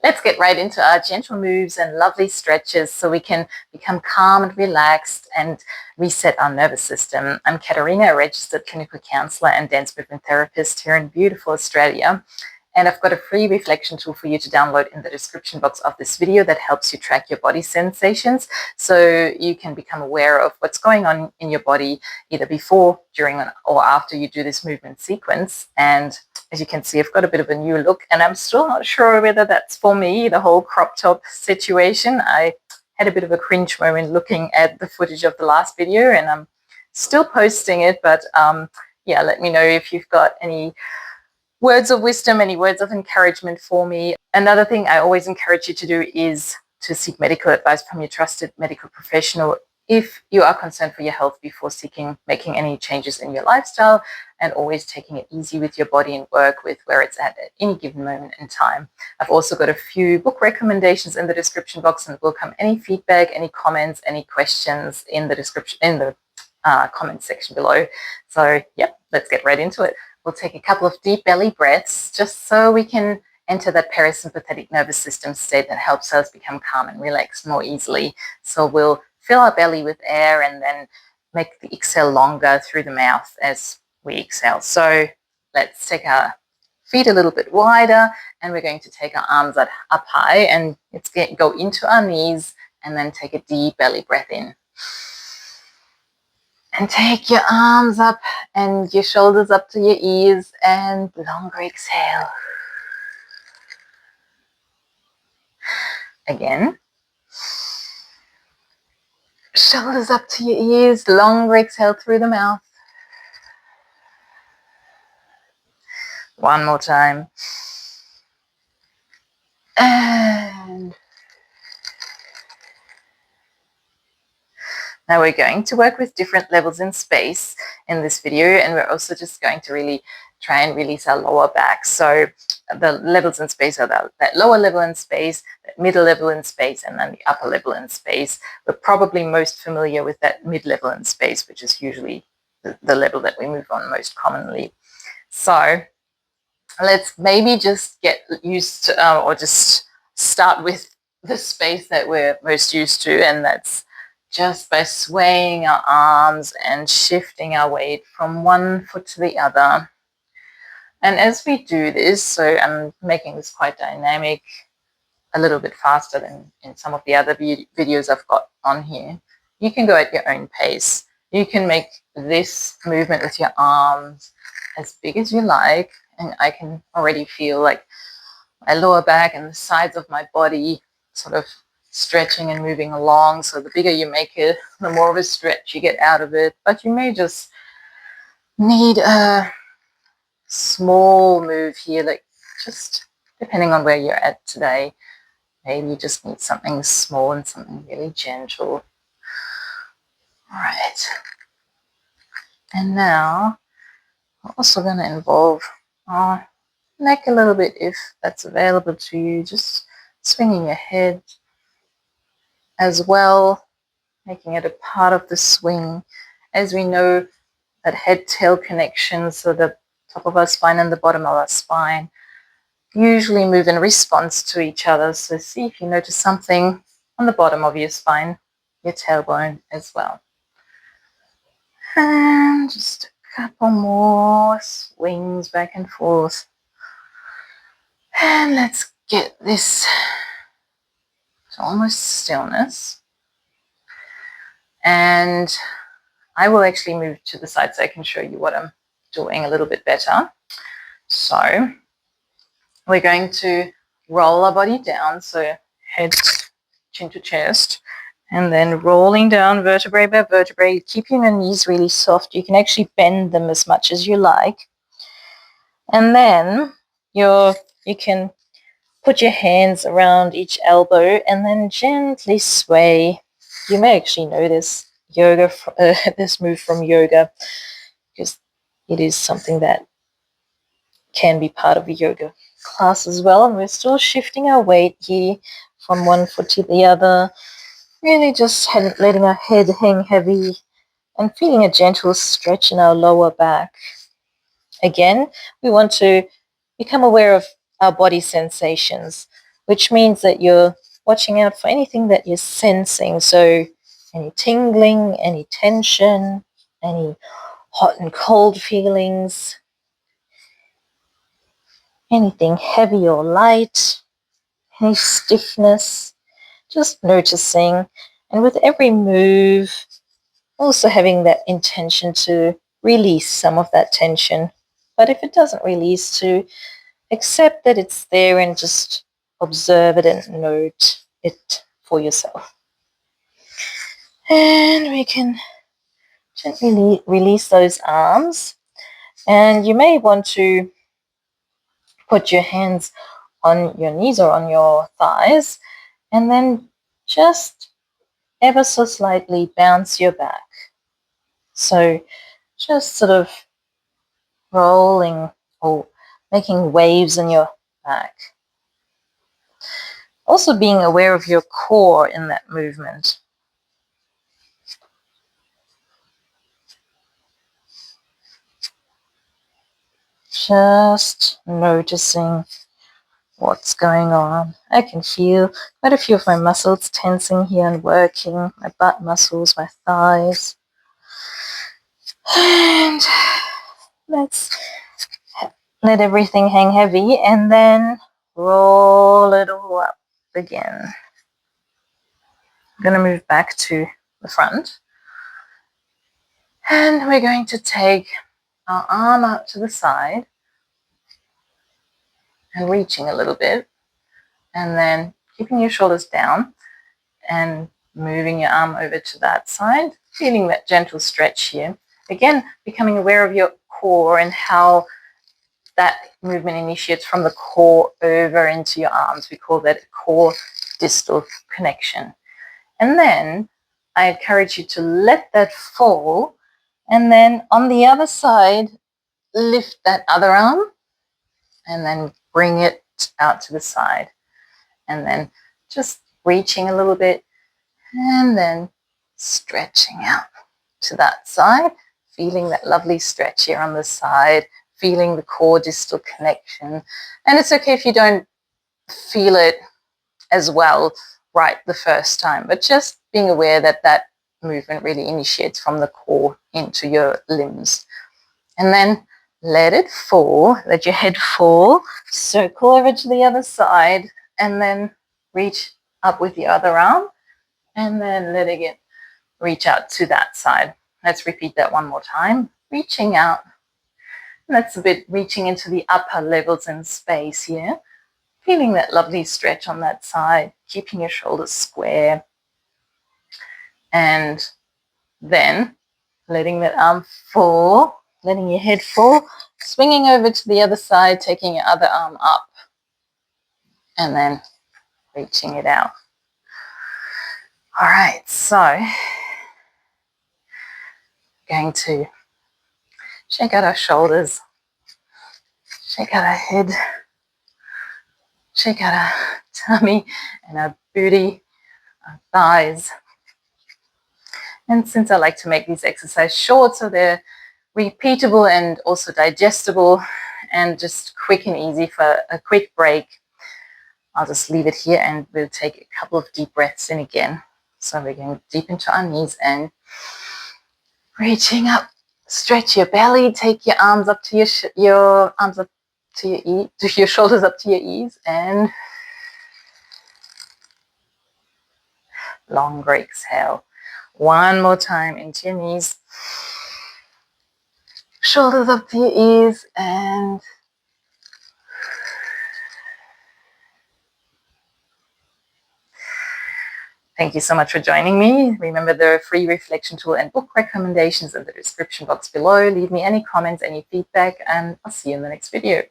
Let's get right into our gentle moves and lovely stretches so we can become calm and relaxed and reset our nervous system. I'm Katerina, a registered clinical counsellor and dance movement therapist here in beautiful Australia. And I've got a free reflection tool for you to download in the description box of this video that helps you track your body sensations so you can become aware of what's going on in your body either before, during, or after you do this movement sequence. And as you can see, I've got a bit of a new look, and I'm still not sure whether that's for me, the whole crop top situation. I had a bit of a cringe moment looking at the footage of the last video, and I'm still posting it, but yeah, let me know if you've got any words of wisdom, any words of encouragement for me. Another thing I always encourage you to do is to seek medical advice from your trusted medical professional if you are concerned for your health before making any changes in your lifestyle, and always taking it easy with your body and work with where it's at any given moment in time. I've also got a few book recommendations in the description box, and welcome any feedback, any comments, any questions in the comment section below. So yep, let's get right into it. We'll take a couple of deep belly breaths just so we can enter that parasympathetic nervous system state that helps us become calm and relaxed more easily. So we'll fill our belly with air and then make the exhale longer through the mouth as we exhale. So let's take our feet a little bit wider, and we're going to take our arms up high, and let's go into our knees and then take a deep belly breath in. And take your arms up and your shoulders up to your ears, and longer exhale. Again. Shoulders up to your ears, longer exhale through the mouth. One more time. And now we're going to work with different levels in space in this video, and we're also just going to really try and release our lower back. So the levels in space are that lower level in space, that middle level in space, and then the upper level in space. We're probably most familiar with that mid-level in space, which is usually the level that we move on most commonly. So let's maybe just get used to, or just start with the space that we're most used to, and that's just by swaying our arms and shifting our weight from one foot to the other. And as we do this, so I'm making this quite dynamic, a little bit faster than in some of the other videos I've got on here. You can go at your own pace. You can make this movement with your arms as big as you like, and I can already feel like my lower back and the sides of my body sort of stretching and moving along. So the bigger you make it, the more of a stretch you get out of it. But you may just need a small move here, like just depending on where you're at today. Maybe you just need something small and something really gentle. All right. And now we're also going to involve our neck a little bit if that's available to you. Just swinging your head as well, making it a part of the swing. As we know, that head-tail connection, so the top of our spine and the bottom of our spine, usually move in response to each other. So see if you notice something on the bottom of your spine, your tailbone as well. And just a couple more swings back and forth. And let's get this to almost stillness. And I will actually move to the side so I can show you what I'm doing a little bit better. So we're going to roll our body down, so head, chin to chest, and then rolling down vertebrae by vertebrae, keeping your knees really soft. You can actually bend them as much as you like. And then you can put your hands around each elbow and then gently sway. You may actually know this this move from yoga, because it is something that can be part of a yoga class as well. And we're still shifting our weight here from one foot to the other, really just letting our head hang heavy and feeling a gentle stretch in our lower back. Again, we want to become aware of our body sensations. which means that you're watching out for anything that you're sensing. So any tingling, any tension, any hot and cold feelings, anything heavy or light, any stiffness, just noticing. And with every move, also having that intention to release some of that tension. But if it doesn't release, to accept that it's there and just observe it and note it for yourself. And we can gently release those arms. And you may want to put your hands on your knees or on your thighs, and then just ever so slightly bounce your back. So just sort of rolling or making waves in your back. Also being aware of your core in that movement. Just noticing what's going on. I can feel quite a few of my muscles tensing here and working, my butt muscles, my thighs. And let's let everything hang heavy and then roll it all up again. I'm going to move back to the front. And we're going to take our arm out to the side and reaching a little bit. And then keeping your shoulders down and moving your arm over to that side, feeling that gentle stretch here. Again, becoming aware of your core and how that movement initiates from the core over into your arms. We call that a core distal connection. And then I encourage you to let that fall, and then on the other side, lift that other arm and then bring it out to the side. And then just reaching a little bit and then stretching out to that side, feeling that lovely stretch here on the side, feeling the core distal connection. And it's okay if you don't feel it as well right the first time, but just being aware that that movement really initiates from the core into your limbs. And then let it fall, let your head fall, circle over to the other side, and then reach up with the other arm, and then let it again reach out to that side. Let's repeat that one more time. Reaching out. That's a bit reaching into the upper levels in space here. Feeling that lovely stretch on that side, keeping your shoulders square. And then letting that arm fall, letting your head fall, swinging over to the other side, taking your other arm up, and then reaching it out. All right, so going to shake out our shoulders, shake out our head, shake out our tummy and our booty, our thighs. And since I like to make these exercises short so they're repeatable and also digestible and just quick and easy for a quick break, I'll just leave it here and we'll take a couple of deep breaths in again. So we're going deep into our knees and reaching up. Stretch your belly, take your arms up to your arms up to your shoulders up to your ears, and longer exhale. One more time into your knees, shoulders up to your ears, and thank you so much for joining me. Remember, there are free reflection tool and book recommendations in the description box below. Leave me any comments, any feedback, and I'll see you in the next video.